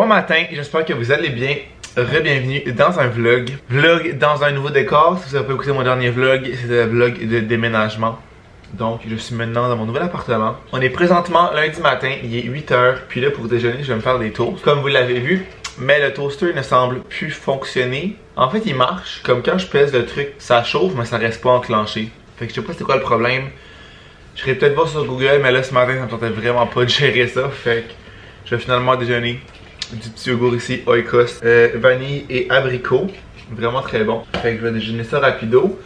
Bon matin, j'espère que vous allez bien. Re-bienvenue dans un vlog. Vlog dans un nouveau décor. Si vous avez pas écouté mon dernier vlog, c'était un vlog de déménagement. Donc, je suis maintenant dans mon nouvel appartement. On est présentement lundi matin, il est 8h. Puis là, pour déjeuner, je vais me faire des toasts. Comme vous l'avez vu, mais le toaster ne semble plus fonctionner. En fait, il marche. Comme quand je pèse le truc, ça chauffe, mais ça reste pas enclenché. Fait que je sais pas c'est quoi le problème. Je vais peut-être voir sur Google, mais là, ce matin, ça me tentait vraiment pas de gérer ça. Fait que je vais finalement déjeuner du petit yogourt ici, Oikos, vanille et abricot. Vraiment très bon. Fait que je vais déjeuner ça rapido.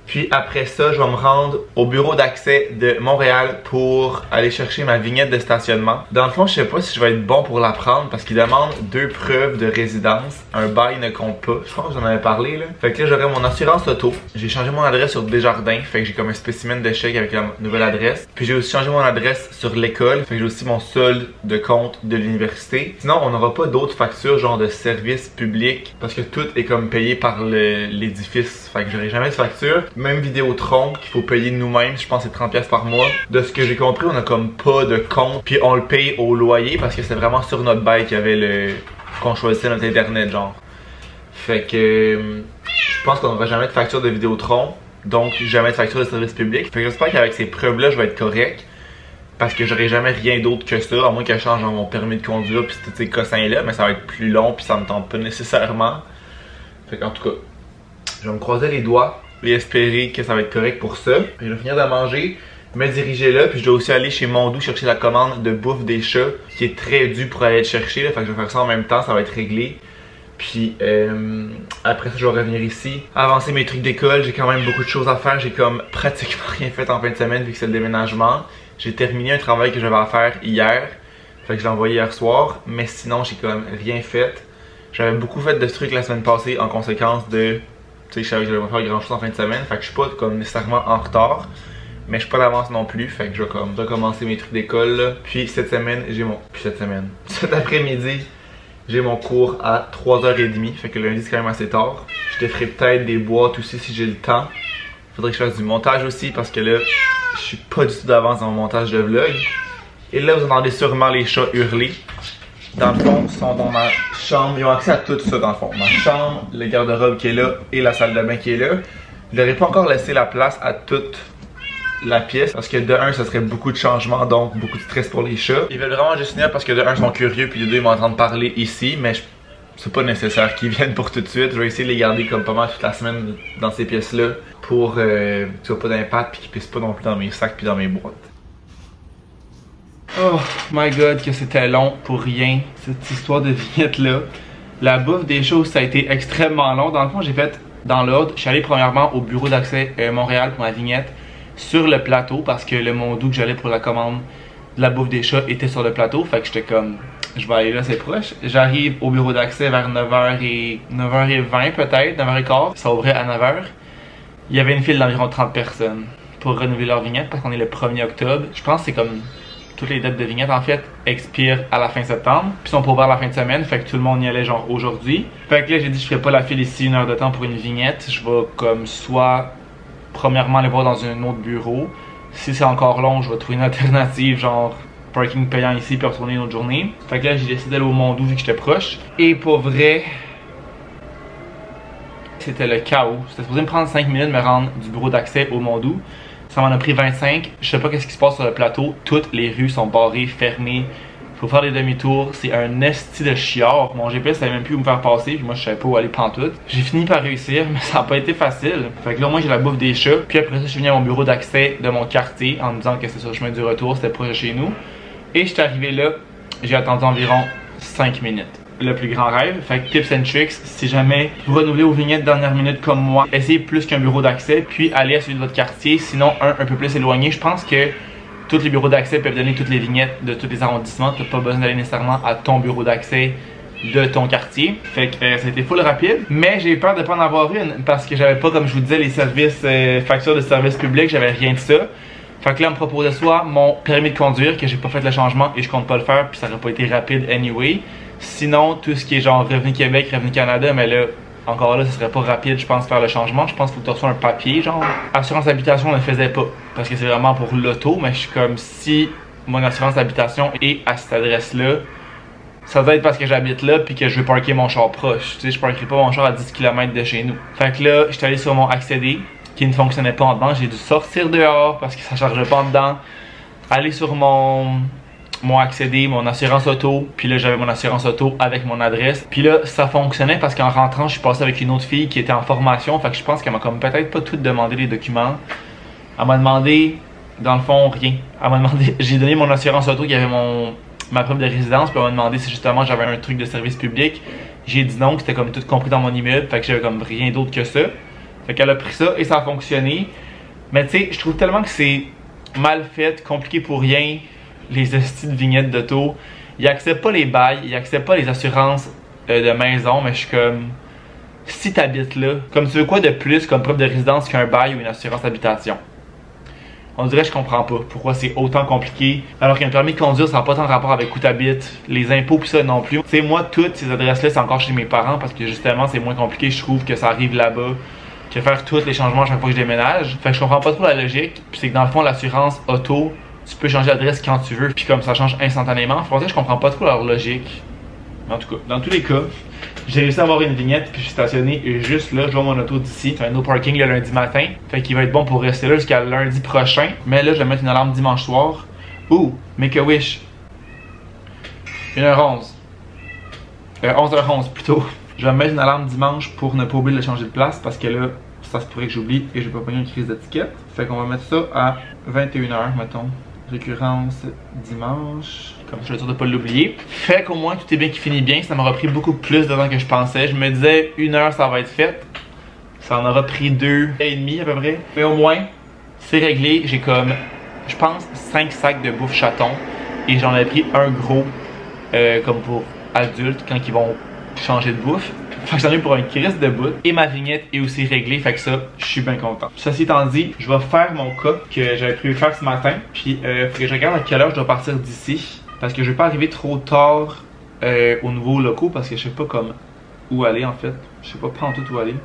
Puis après ça, je vais me rendre au bureau d'accès de Montréal pour aller chercher ma vignette de stationnement. Dans le fond, je sais pas si je vais être bon pour la prendre parce qu'il demande 2 preuves de résidence. Un bail ne compte pas. Je pense que j'en avais parlé là. Fait que là, j'aurai mon assurance auto. J'ai changé mon adresse sur Desjardins. Fait que j'ai comme un spécimen de chèque avec la nouvelle adresse. Puis j'ai aussi changé mon adresse sur l'école. Fait que j'ai aussi mon solde de compte de l'université. Sinon, on n'aura pas d'autres factures genre de services publics parce que tout est comme payé par l'édifice. Fait que j'aurai jamais de facture. Même Vidéotron qu'il faut payer nous-mêmes, je pense que c'est 30$ par mois. De ce que j'ai compris, on a comme pas de compte, puis on le paye au loyer parce que c'est vraiment sur notre bail qu'il y avait qu'on choisissait notre internet genre. Fait que je pense qu'on n'aura jamais de facture de Vidéotron, donc jamais de facture de service public. Fait que j'espère qu'avec ces preuves-là, je vais être correct. Parce que j'aurai jamais rien d'autre que ça, à moins que je change mon permis de conduire puis tous ces cossins-là, mais ça va être plus long puis ça me tente pas nécessairement. Fait qu'en tout cas, je vais me croiser les doigts et espérer que ça va être correct pour ça. Je vais finir de manger, me diriger là, puis je dois aussi aller chez Mondou chercher la commande de bouffe des chats qui est très due pour aller le chercher. Là. Fait que je vais faire ça en même temps, ça va être réglé. Puis après ça, je vais revenir ici, avancer mes trucs d'école. J'ai quand même beaucoup de choses à faire. J'ai comme pratiquement rien fait en fin de semaine vu que c'est le déménagement. J'ai terminé un travail que j'avais à faire hier. Fait que je l'ai envoyé hier soir. Mais sinon, j'ai comme rien fait. J'avais beaucoup fait de ce truc la semaine passée en conséquence de... Tu sais, je savais que j'allais pas faire grand chose en fin de semaine, fait que je suis pas comme nécessairement en retard, mais je suis pas d'avance non plus, fait que je vais comme recommencer mes trucs d'école là. Puis cette semaine, cet après-midi, j'ai mon cours à 3h30, fait que lundi c'est quand même assez tard. Je te ferai peut-être des boîtes aussi si j'ai le temps. Faudrait que je fasse du montage aussi parce que là, je suis pas du tout d'avance dans mon montage de vlog. Et là, vous entendez sûrement les chats hurler. Dans le fond, ils sont dans ma chambre. Ils ont accès à tout ça dans le fond. Ma chambre, le garde-robe qui est là et la salle de bain qui est là. Je n'aurais pas encore laissé la place à toute la pièce parce que de un, ce serait beaucoup de changements, donc beaucoup de stress pour les chats. Ils veulent vraiment juste venir parce que de un, ils sont curieux, puis de deux, ils m'entendent parler ici, mais c'est pas nécessaire qu'ils viennent pour tout de suite. Je vais essayer de les garder comme pas mal toute la semaine dans ces pièces-là pour que ça soit pas d'impact puis qu'ils pissent pas non plus dans mes sacs puis dans mes boîtes. Oh my god, que c'était long pour rien, cette histoire de vignette là. La bouffe des choses, ça a été extrêmement long. Dans le fond, j'ai fait dans l'ordre. Je suis allé premièrement au bureau d'accès Montréal pour ma vignette sur le plateau parce que le Mondou que j'allais pour la commande de la bouffe des chats était sur le plateau. Fait que j'étais comme, je vais aller là, c'est proche. J'arrive au bureau d'accès vers 9h20 peut-être, 9h15. Ça ouvrait à 9h. Il y avait une file d'environ 30 personnes pour renouveler leur vignette parce qu'on est le 1er octobre. Je pense que c'est comme... Toutes les dates de vignettes en fait expirent à la fin septembre, puis sont pour ouvrir la fin de semaine, fait que tout le monde y allait genre aujourd'hui. Fait que là j'ai dit je ferai pas la file ici 1 heure de temps pour une vignette, je vais comme soit premièrement aller voir dans un autre bureau. Si c'est encore long, je vais trouver une alternative genre parking payant ici puis retourner une autre journée. Fait que là j'ai décidé d'aller au Mondou vu que j'étais proche. Et pour vrai, c'était le chaos. C'était supposé me prendre 5 minutes de me rendre du bureau d'accès au Mondou. Ça m'en a pris 25. Je sais pas qu'est-ce qui se passe sur le plateau. Toutes les rues sont barrées, fermées. Faut faire des demi-tours. C'est un esti de chiard. Mon GPS savait même plus où me faire passer. Puis moi, je savais pas où aller pantoute. J'ai fini par réussir, mais ça a pas été facile. Fait que là, moi, j'ai la bouffe des chats. Puis après ça, je suis venu à mon bureau d'accès de mon quartier en me disant que c'était sur le chemin du retour. C'était proche de chez nous. Et je suis arrivé là. J'ai attendu environ 5 minutes. Le plus grand rêve. Fait que tips and tricks, si jamais vous renouvelez aux vignettes dernière minute comme moi, essayez plus qu'un bureau d'accès, puis allez à celui de votre quartier, sinon un peu plus éloigné. Je pense que tous les bureaux d'accès peuvent donner toutes les vignettes de tous les arrondissements. Tu n'as pas besoin d'aller nécessairement à ton bureau d'accès de ton quartier. Fait que ça a été full rapide, mais j'ai eu peur de pas en avoir une parce que j'avais pas, comme je vous disais, les services, factures de services publics, j'avais rien de ça. Fait que là, on me proposait soit mon permis de conduire, que j'ai pas fait le changement et je compte pas le faire, puis ça aurait pas été rapide anyway. Sinon, tout ce qui est genre Revenu Québec, Revenu Canada, mais là, encore là, ce serait pas rapide, je pense, faire le changement. Je pense qu'il faut que tu reçois un papier, genre. Assurance habitation, on ne faisait pas, parce que c'est vraiment pour l'auto, mais je suis comme, si mon assurance d'habitation est à cette adresse-là, ça doit être parce que j'habite là puis que je veux parker mon char proche. Tu sais, je parkerai pas mon char à 10 km de chez nous. Fait que là, j'étais allé sur mon accéder qui ne fonctionnait pas en dedans. J'ai dû sortir dehors parce que ça chargeait pas en dedans. Aller sur mon accéder, mon assurance auto. Puis là, j'avais mon assurance auto avec mon adresse. Puis là, ça fonctionnait parce qu'en rentrant, je suis passé avec une autre fille qui était en formation. Fait que je pense qu'elle m'a comme peut-être pas tout demandé les documents. Elle m'a demandé, dans le fond, rien. Elle m'a demandé, j'ai donné mon assurance auto qui avait ma preuve de résidence. Puis elle m'a demandé si justement j'avais un truc de service public. J'ai dit non, que c'était comme tout compris dans mon immeuble. Fait que j'avais comme rien d'autre que ça. Fait qu'elle a pris ça et ça a fonctionné. Mais tu sais, je trouve tellement que c'est mal fait, compliqué pour rien. Les hosties de vignettes d'auto. Ils acceptent pas les bails, ils acceptent pas les assurances de maison, mais je suis comme, si t'habites là, comme tu veux quoi de plus comme preuve de résidence qu'un bail ou une assurance d'habitation? On dirait que je comprends pas pourquoi c'est autant compliqué, alors qu'un permis de conduire ça n'a pas tant de rapport avec où t'habites, les impôts pis ça non plus. Tu sais, moi toutes ces adresses là c'est encore chez mes parents parce que justement c'est moins compliqué, je trouve que ça arrive là-bas que faire tous les changements à chaque fois que je déménage. Fait que je comprends pas trop la logique, puis c'est que dans le fond l'assurance auto, tu peux changer d'adresse quand tu veux, puis comme ça change instantanément. Pour ça, je comprends pas trop leur logique. En tout cas, dans tous les cas, j'ai réussi à avoir une vignette, puis je suis stationné juste là. Je vois mon auto d'ici. C'est un no parking le lundi matin. Fait qu'il va être bon pour rester là jusqu'à lundi prochain. Mais là, je vais mettre une alarme dimanche soir. Ouh, make a wish. 1h11. 11h11 plutôt. Je vais mettre une alarme dimanche pour ne pas oublier de changer de place parce que là, ça se pourrait que j'oublie et je vais pas pogner une crise d'étiquette. Fait qu'on va mettre ça à 21h, mettons. Récurrence dimanche. Comme ça, je suis sûr de pas l'oublier. Fait qu'au moins, tout est bien qui finit bien. Ça m'aura pris beaucoup plus de temps que je pensais. Je me disais, 1 heure, ça va être fait. Ça en aura pris 2h30 à peu près. Mais au moins, c'est réglé. J'ai comme, je pense, 5 sacs de bouffe chaton. Et j'en ai pris un gros, comme pour adultes, quand ils vont changer de bouffe. Fait que j'en ai pour un crise de bout. Et ma vignette est aussi réglée. Fait que ça, je suis bien content. Ceci étant dit, je vais faire mon cas que j'avais prévu faire ce matin. Puis, faut que je regarde à quelle heure je dois partir d'ici. Parce que je vais pas arriver trop tard aux nouveaux locaux. Parce que je sais pas comme où aller en fait. Je sais pas en tout où aller.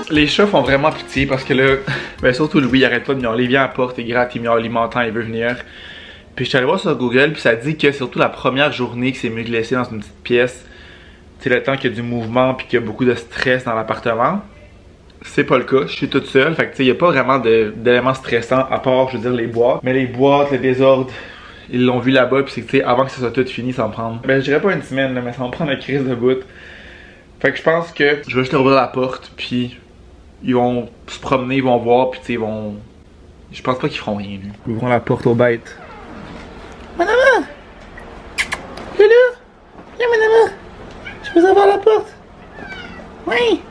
Les chats font vraiment pitié parce que là, ben surtout Louis, il arrête pas de miauler, il vient à la porte, il gratte, il miaule, il m'entend, il veut venir. Puis je suis allé voir sur Google, puis ça dit que surtout la première journée que c'est mieux de laisser dans une petite pièce, c'est le temps qu'il y a du mouvement puis qu'il y a beaucoup de stress dans l'appartement. C'est pas le cas, je suis toute seule, fait que tu sais, il y a pas vraiment d'éléments stressants à part, je veux dire, les boîtes. Mais les boîtes, le désordre, ils l'ont vu là-bas, puis c'est que tu sais, avant que ça soit tout fini, ça va me prendre. Ben je dirais pas une semaine, là, mais ça va me prendre une crise de bout. Fait que je pense que je vais juste leur ouvrir la porte, puis ils vont se promener, ils vont voir, puis tu sais, ils vont... Je pense pas qu'ils feront rien, lui. Ouvrons la porte aux bêtes. Madame! Loulou! Viens, madame! Je peux ouvrir la porte? Oui!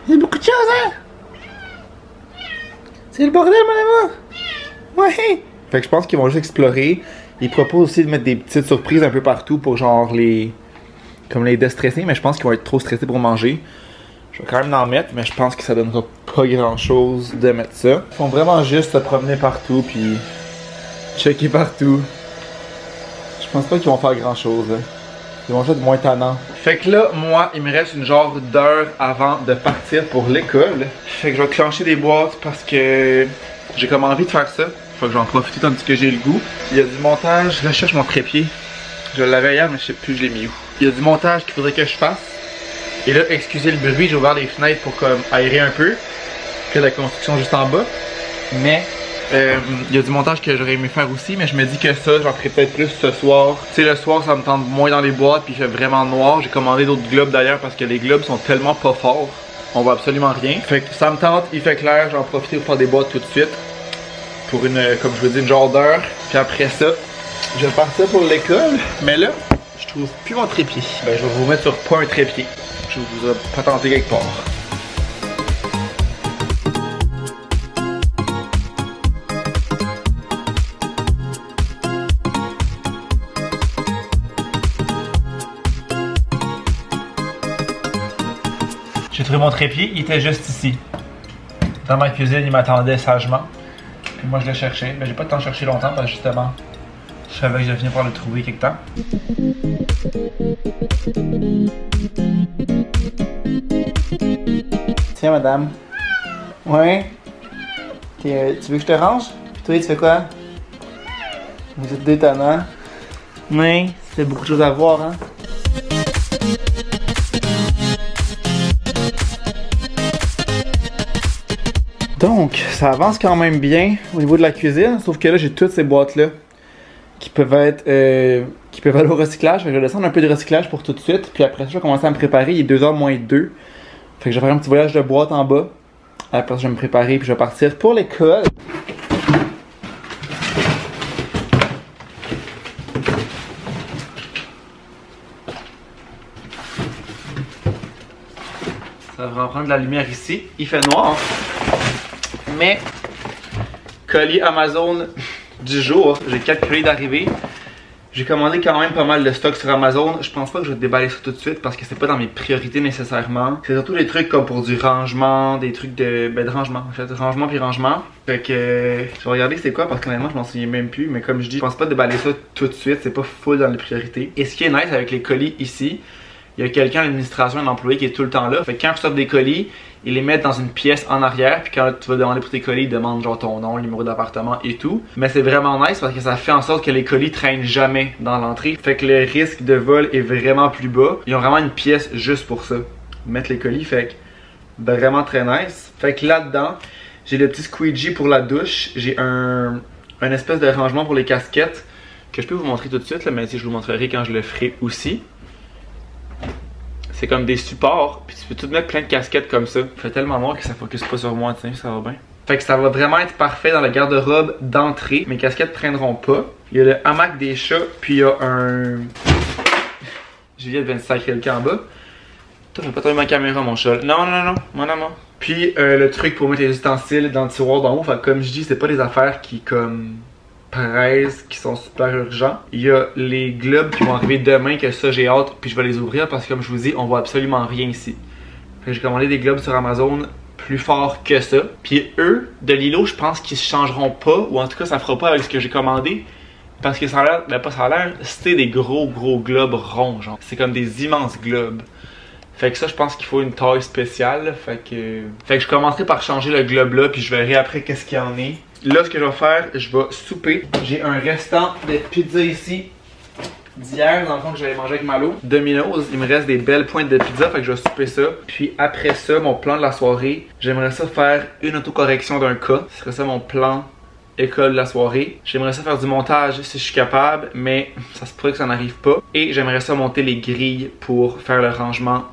Il y a beaucoup de choses, hein? C'est le bordel, madame! Ouais! Fait que je pense qu'ils vont juste explorer. Ils proposent aussi de mettre des petites surprises un peu partout pour genre les... Comme les déstresser, mais je pense qu'ils vont être trop stressés pour manger. Je vais quand même en mettre, mais je pense que ça donnera pas grand chose de mettre ça. Ils font vraiment juste se promener partout puis checker partout. Je pense pas qu'ils vont faire grand chose. Hein. Ils vont juste être moins tannants. Fait que là, moi, il me reste une genre d'heure avant de partir pour l'école. Fait que je vais clencher des boîtes parce que j'ai comme envie de faire ça. Faut que j'en profite tandis que j'ai le goût. Il y a du montage. Là, je cherche mon trépied. Je l'avais hier, mais je sais plus je l'ai mis où. Il y a du montage qu'il faudrait que je fasse. Et là, excusez le bruit, j'ai ouvert les fenêtres pour comme aérer un peu. Puis la construction juste en bas. Mais il y a du montage que j'aurais aimé faire aussi, mais je me dis que ça, j'en ferai peut-être plus ce soir. Tu sais, le soir, ça me tente moins dans les boîtes, puis il fait vraiment noir. J'ai commandé d'autres globes d'ailleurs parce que les globes sont tellement pas forts. On voit absolument rien. Fait que ça me tente, il fait clair, j'en profite pour faire des boîtes tout de suite. Pour une, comme je vous dis, une genre d'heure. Puis après ça, je vais partir pour l'école. Mais là, je trouve plus mon trépied. Ben, je vais vous mettre sur pas un trépied. Je vous ai patenté quelque part. mon trépied, il était juste ici. Dans ma cuisine, il m'attendait sagement. Puis moi, je le cherchais. Mais j'ai pas le temps de chercher longtemps parce que justement, je savais que j'allais finir par le trouver quelque temps. Tiens, madame. Ouais. Tu veux que je te range? Puis toi, tu fais quoi? Vous êtes détonnant. Oui, ça fait beaucoup de choses à voir, hein? Donc, ça avance quand même bien au niveau de la cuisine, sauf que là, j'ai toutes ces boîtes-là qui peuvent être qui peuvent aller au recyclage. Fait que je vais descendre un peu de recyclage pour tout de suite, puis après ça, je vais commencer à me préparer. Il est 2h moins 2. Fait que je vais faire un petit voyage de boîte en bas. Après ça, je vais me préparer, puis je vais partir pour l'école. Ça va prendre de la lumière ici. Il fait noir. Mais, colis Amazon du jour. J'ai 4 colis d'arrivée. J'ai commandé quand même pas mal de stock sur Amazon. Je pense pas que je vais déballer ça tout de suite parce que c'est pas dans mes priorités nécessairement. C'est surtout des trucs comme pour du rangement, des trucs de rangement en fait, rangement puis rangement. Fait que je vais regarder c'est quoi parce qu'honnêtement je m'en souviens même plus. Mais comme je dis, je pense pas déballer ça tout de suite, c'est pas full dans les priorités. Et ce qui est nice avec les colis ici, il y a quelqu'un à l'administration, un employé qui est tout le temps là. Fait que quand je sors des colis, ils les mettent dans une pièce en arrière. Puis quand tu vas demander pour tes colis, ils demandent genre ton nom, le numéro d'appartement et tout. Mais c'est vraiment nice parce que ça fait en sorte que les colis traînent jamais dans l'entrée. Fait que le risque de vol est vraiment plus bas. Ils ont vraiment une pièce juste pour ça. Mettre les colis, fait que vraiment très nice. Fait que là-dedans, j'ai le petit squeegee pour la douche. J'ai un espèce de rangement pour les casquettes que je peux vous montrer tout de suite, là, mais si je vous montrerai quand je le ferai aussi. C'est comme des supports, puis tu peux tout mettre plein de casquettes comme ça. Il fait tellement noir que ça focus pas sur moi, tiens, ça va bien. Fait que ça va vraiment être parfait dans le garde-robe d'entrée. Mes casquettes traîneront pas. Il y a le hamac des chats, puis il y a un... Juliette vient de sacrer le camp en bas. Toi, fais pas tomber ma caméra, mon chat. Non, non, non, mon amour. Puis le truc pour mettre les ustensiles dans le tiroir d'en haut. Fait que comme je dis, c'est pas des affaires qui comme... presse, qui sont super urgents. Il y a les globes qui vont arriver demain, que ça j'ai hâte, puis je vais les ouvrir parce que comme je vous dis, on voit absolument rien ici. Fait que j'ai commandé des globes sur Amazon plus forts que ça. Puis eux, de Lilo, je pense qu'ils se changeront pas, ou en tout cas ça fera pas avec ce que j'ai commandé. Parce que ça a l'air, ben pas ça a l'air, c'était des gros globes ronds, genre. C'est comme des immenses globes. Fait que ça, je pense qu'il faut une taille spéciale. Fait que je commencerai par changer le globe là, puis je verrai après qu'est-ce qu'il y en est. Là, ce que je vais faire, je vais souper. J'ai un restant de pizza ici d'hier, dans le fond, que j'avais mangé avec Malo. Domino's, il me reste des belles pointes de pizza, fait que je vais souper ça. Puis après ça, mon plan de la soirée, j'aimerais ça faire une autocorrection d'un cas. Ce serait ça mon plan école de la soirée. J'aimerais ça faire du montage si je suis capable, mais ça se pourrait que ça n'arrive pas. Et j'aimerais ça monter les grilles pour faire le rangement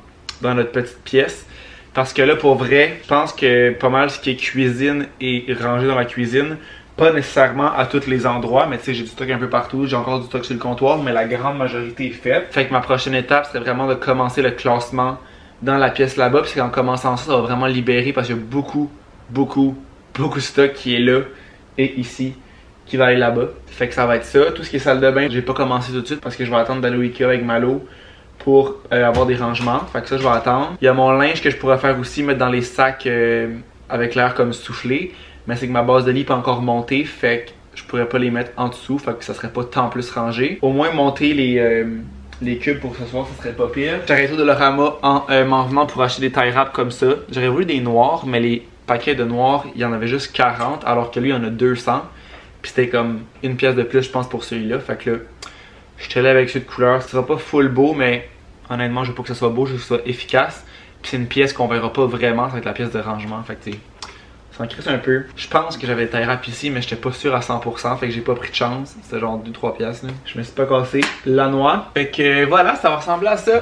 dans notre petite pièce. Parce que là, pour vrai, je pense que pas mal ce qui est cuisine est rangé dans la cuisine. Pas nécessairement à tous les endroits, mais tu sais, j'ai du stock un peu partout. J'ai encore du stock sur le comptoir, mais la grande majorité est faite. Fait que ma prochaine étape serait vraiment de commencer le classement dans la pièce là-bas. Puis en commençant ça, ça va vraiment libérer parce qu'il y a beaucoup de stock qui est là et ici qui va aller là-bas. Fait que ça va être ça. Tout ce qui est salle de bain, j'ai pas commencé tout de suite parce que je vais attendre d'aller au Ikea avec Malo pour avoir des rangements. Fait que ça, je vais attendre. Il y a mon linge que je pourrais faire aussi, mettre dans les sacs avec l'air comme soufflé. Mais c'est que ma base de lit n'est pas encore montée. Fait que je pourrais pas les mettre en dessous. Fait que ça serait pas tant plus rangé. Au moins monter les cubes pour ce soir, ça serait pas pire. J'ai arrêté au Dollarama en m'en venant pour acheter des tie wraps comme ça. J'aurais voulu des noirs, mais les paquets de noirs, il y en avait juste 40. Alors que lui, il y en a 200. Puis c'était comme une pièce de plus, je pense, pour celui-là. Fait que là, je suis allé avec ceux de couleur. Ce sera pas full beau, mais honnêtement, je veux pas que ce soit beau, je veux que ce soit efficace. Puis c'est une pièce qu'on verra pas vraiment, ça va être la pièce de rangement. Fait que tu sais, ça en crisse un peu. Je pense que j'avais le tie wrap ici, mais j'étais pas sûr à 100%. Fait que j'ai pas pris de chance. C'était genre 2-3 pièces. Là. Je me suis pas cassé la noix. Fait que voilà, ça va ressembler à ça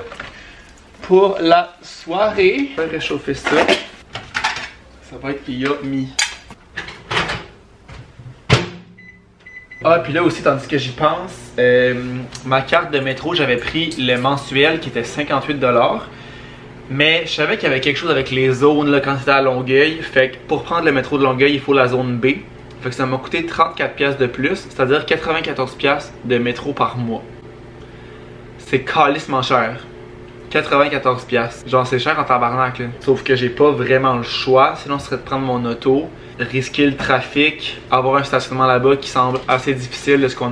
pour la soirée. Je vais réchauffer ça. Ça va être yummy. Ah, puis là aussi, tandis que j'y pense, ma carte de métro, j'avais pris le mensuel qui était 58$. Mais je savais qu'il y avait quelque chose avec les zones là, quand c'était à Longueuil. Fait que pour prendre le métro de Longueuil, il faut la zone B. Fait que ça m'a coûté 34$ de plus, c'est-à-dire 94$ de métro par mois. C'est calissement cher. 94$. Genre c'est cher en tabarnak là. Sauf que j'ai pas vraiment le choix, sinon ce serait de prendre mon auto, risquer le trafic, avoir un stationnement là-bas qui semble assez difficile de ce qu'on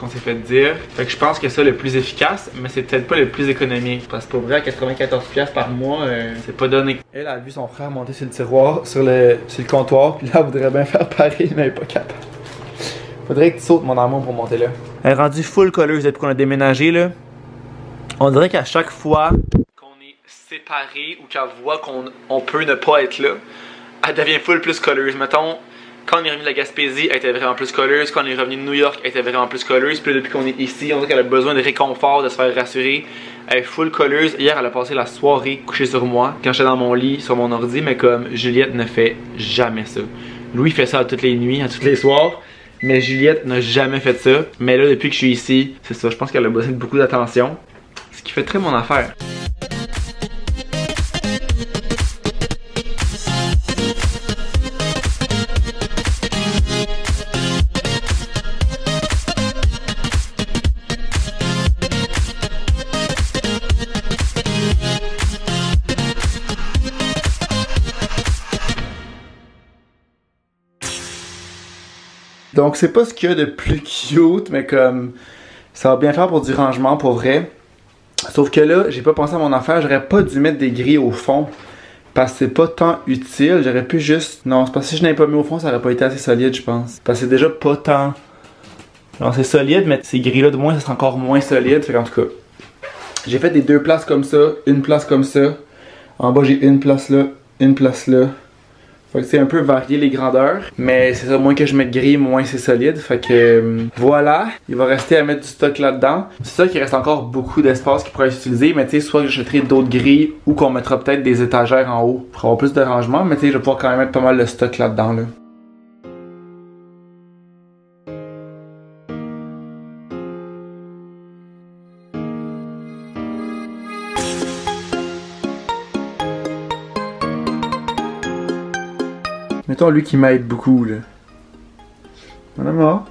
s'est fait dire. Fait que je pense que ça le plus efficace, mais c'est peut-être pas le plus économique. Parce que pour vrai à 94$ par mois, c'est pas donné. Elle a vu son frère monter sur le tiroir, sur le comptoir, puis là elle voudrait bien faire pareil, mais elle est pas capable. Faudrait que tu sautes mon amour pour monter là. Elle est rendue full colleuse depuis qu'on a déménagé là. On dirait qu'à chaque fois qu'on est séparés ou qu'elle voit qu'on peut ne pas être là, elle devient full plus colleuse. Mettons, quand on est revenu de la Gaspésie, elle était vraiment plus colleuse. Quand on est revenu de New York, elle était vraiment plus colleuse. Puis là, depuis qu'on est ici, on dirait qu'elle a besoin de réconfort, de se faire rassurer. Elle est full colleuse. Hier, elle a passé la soirée couchée sur moi, quand j'étais dans mon lit, sur mon ordi. Mais comme Juliette ne fait jamais ça. Louis fait ça à toutes les nuits, à tous les soirs. Mais Juliette n'a jamais fait ça. Mais là, depuis que je suis ici, c'est ça. Je pense qu'elle a besoin de beaucoup d'attention. Ce qui fait très mon affaire. Donc c'est pas ce qu'il y a de plus cute, mais comme ça va bien faire pour du rangement pour vrai. Sauf que là, j'ai pas pensé à mon affaire, j'aurais pas dû mettre des grilles au fond. Parce que c'est pas tant utile, j'aurais pu juste... Non, c'est parce que si je n'avais pas mis au fond, ça aurait pas été assez solide, je pense. Parce que c'est déjà pas tant... Non, c'est solide, mais ces grilles-là de moins, ça sera encore moins solide. Fait qu'en tout cas, j'ai fait des deux places comme ça, une place comme ça. En bas, j'ai une place là, une place là. Fait que c'est un peu varié les grandeurs. Mais c'est ça, moins que je mette gris, moins c'est solide. Fait que voilà, il va rester à mettre du stock là-dedans. C'est ça qu'il reste encore beaucoup d'espace qui pourrait être utilisé. Mais tu sais, soit que j'achèterai d'autres grilles ou qu'on mettra peut-être des étagères en haut pour avoir plus de rangement. Mais tu sais, je vais pouvoir quand même mettre pas mal de stock là-dedans là. Mettons lui qui m'aide beaucoup là. Mon amour.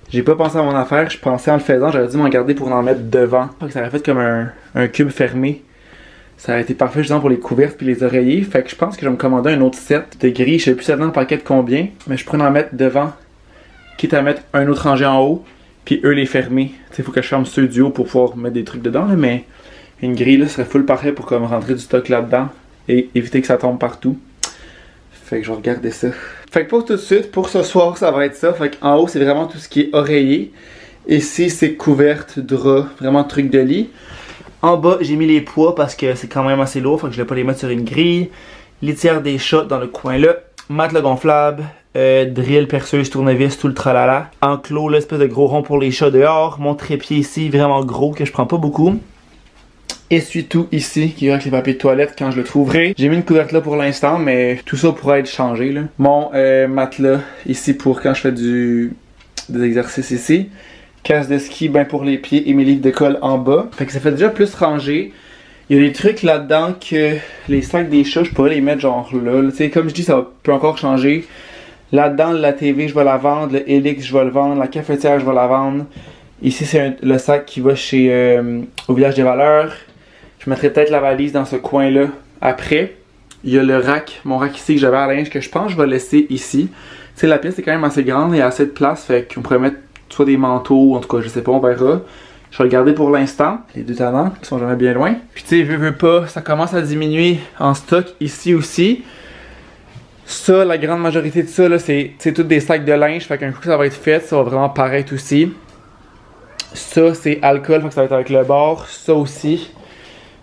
J'ai pas pensé à mon affaire, je pensais en le faisant, j'aurais dû m'en garder pour en mettre devant. Ça aurait fait comme un cube fermé. Ça aurait été parfait justement pour les couvertes puis les oreillers. Fait que je pense que je vais me commander un autre set de grilles. Je sais plus ça dans le paquet de combien, mais je pourrais en mettre devant. Quitte à mettre un autre rangé en haut, puis eux les fermer. Tu sais, faut que je ferme ceux du haut pour pouvoir mettre des trucs dedans là, mais... Une grille là serait full parfait pour comme rentrer du stock là-dedans et éviter que ça tombe partout. Fait que je vais regarder ça. Fait que pour tout de suite, pour ce soir, ça va être ça. Fait qu'en haut, c'est vraiment tout ce qui est oreiller. Ici, c'est couverte, drap, vraiment truc de lit. En bas, j'ai mis les poids parce que c'est quand même assez lourd. Fait que je vais pas les mettre sur une grille. Litière des chats dans le coin là. Matelas gonflable. Drill, perceuse, tournevis, tout le tralala. Enclos, l'espèce de gros rond pour les chats dehors. Mon trépied ici, vraiment gros, que je prends pas beaucoup. Essuie-tout ici, qui va avec les papiers de toilette quand je le trouverai. J'ai mis une couverte là pour l'instant, mais tout ça pourrait être changé là. Mon matelas ici pour quand je fais des exercices ici. Casse de ski, ben pour les pieds et mes livres d'école en bas. Fait que ça fait déjà plus rangé. Il y a des trucs là-dedans que les sacs des chats, je pourrais les mettre genre là. Tu sais, comme je dis, ça peut encore changer. Là-dedans, la TV, je vais la vendre. Le Helix, je vais le vendre. La cafetière, je vais la vendre. Ici, c'est le sac qui va chez au Village des Valeurs. Je mettrai peut-être la valise dans ce coin-là après. Il y a le rack, mon rack ici que j'avais à linge que je pense que je vais laisser ici. Tu sais, la pièce est quand même assez grande, il y a assez de place, fait qu'on pourrait mettre soit des manteaux, en tout cas, je sais pas, on verra. Je vais le garder pour l'instant, les deux talents qui sont jamais bien loin. Puis tu sais, veux pas, ça commence à diminuer en stock ici aussi. Ça, la grande majorité de ça, là, c'est tous des sacs de linge, fait qu'un coup que ça va être fait, ça va vraiment paraître aussi. Ça, c'est alcool, fait que ça va être avec le bord. Ça aussi.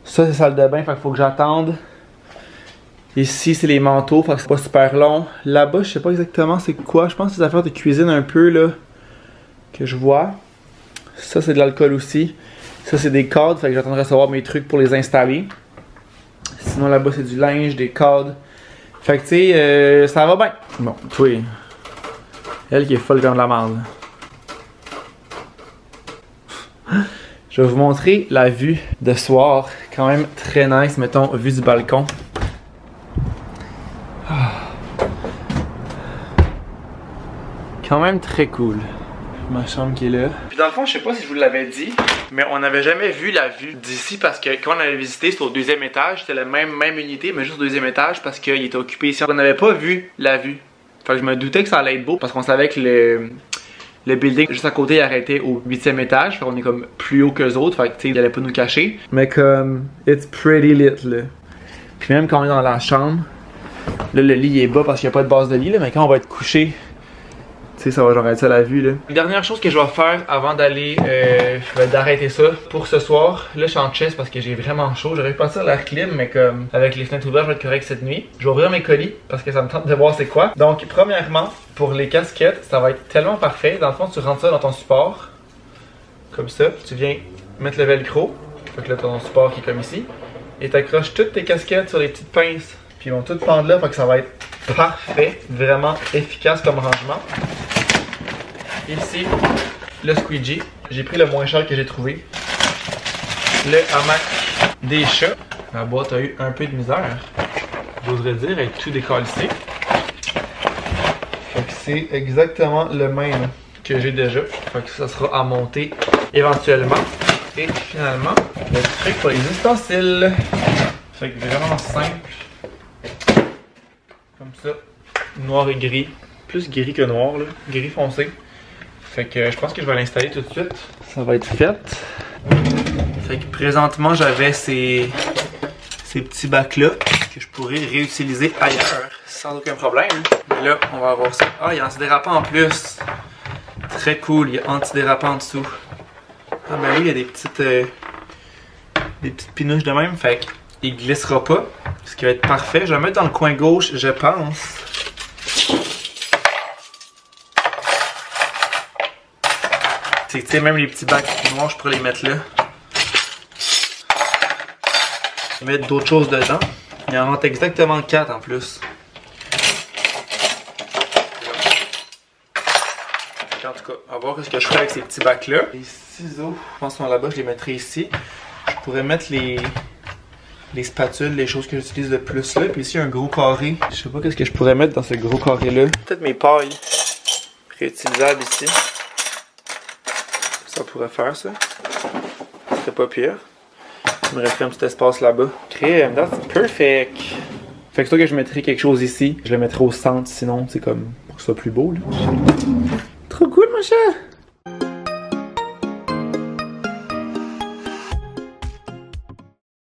Ça, c'est salle de bain, fait qu'il faut que j'attende. Ici, c'est les manteaux, fait que c'est pas super long. Là-bas, je sais pas exactement c'est quoi. Je pense que c'est des affaires de cuisine un peu, là, que je vois. Ça, c'est de l'alcool aussi. Ça, c'est des cadres, fait que j'attends de recevoir mes trucs pour les installer. Sinon, là-bas, c'est du linge, des cadres. Fait que, tu sais, ça va bien. Bon, toi, elle qui est folle comme de la merde. Je vais vous montrer la vue de soir, quand même très nice, mettons, vue du balcon. Quand même très cool. Ma chambre qui est là. Puis dans le fond, je sais pas si je vous l'avais dit, mais on n'avait jamais vu la vue d'ici parce que quand on avait visité, c'était au deuxième étage. C'était la même unité, mais juste au deuxième étage parce qu'il était occupé ici. On n'avait pas vu la vue. Fait que je me doutais que ça allait être beau parce qu'on savait que le building juste à côté arrêtait au 8e étage. Fait qu'on est comme plus haut que les autres. Fait que tu sais, il allait pas nous cacher. Mais comme, it's pretty lit là. Puis même quand on est dans la chambre, là le lit est bas parce qu'il n'y a pas de base de lit là, mais quand on va être couché, tu sais, ça va genre être ça la vue là. Une dernière chose que je vais faire avant d'aller, d'arrêter ça pour ce soir. Là je suis en chest parce que j'ai vraiment chaud. J'aurais pu passer à l'air clim, mais comme avec les fenêtres ouvertes, je vais être correct cette nuit. Je vais ouvrir mes colis parce que ça me tente de voir c'est quoi. Donc premièrement, pour les casquettes, ça va être tellement parfait. Dans le fond, tu rentres ça dans ton support. Comme ça. Tu viens mettre le velcro. Fait que là ton support qui est comme ici. Et tu accroches toutes tes casquettes sur les petites pinces. Puis ils vont toutes pendre là, fait que ça va être parfait. Vraiment efficace comme rangement. Ici, le squeegee. J'ai pris le moins cher que j'ai trouvé. Le hamac des chats. La boîte a eu un peu de misère. J'oserais dire, avec tout décalissé. Fait que c'est exactement le même que j'ai déjà. Fait que ça sera à monter éventuellement. Et finalement, le truc pour les ustensiles. Fait que vraiment simple. Comme ça. Noir et gris. Plus gris que noir, là. Gris foncé. Fait que je pense que je vais l'installer tout de suite. Ça va être fait. Fait que présentement, j'avais ces petits bacs-là que je pourrais réutiliser ailleurs sans aucun problème. Mais là, on va avoir ça. Ah, il y a antidérapant en plus. Très cool, il y a antidérapant en dessous. Ah ben oui, il y a des petites pinouches de même. Fait qu'il glissera pas. Ce qui va être parfait. Je vais le mettre dans le coin gauche, je pense. Tu sais, même les petits bacs noirs, je pourrais les mettre là. Je vais mettre d'autres choses dedans. Il en rentre exactement 4 en plus. En tout cas, on va voir ce que je ferai avec ces petits bacs-là. Les ciseaux, je pense qu'ils sont là-bas, je les mettrai ici. Je pourrais mettre les spatules, les choses que j'utilise le plus là. Puis ici, un gros carré. Je sais pas qu'est-ce que je pourrais mettre dans ce gros carré-là. Peut-être mes pailles réutilisables ici. Ça pourrait faire ça. C'est pas pire. Il me resterait un petit espace là-bas. Crème, that's perfect. Fait que ça que je mettrais quelque chose ici, je le mettrais au centre sinon, c'est comme pour que ce soit plus beau là. Trop cool mon chat!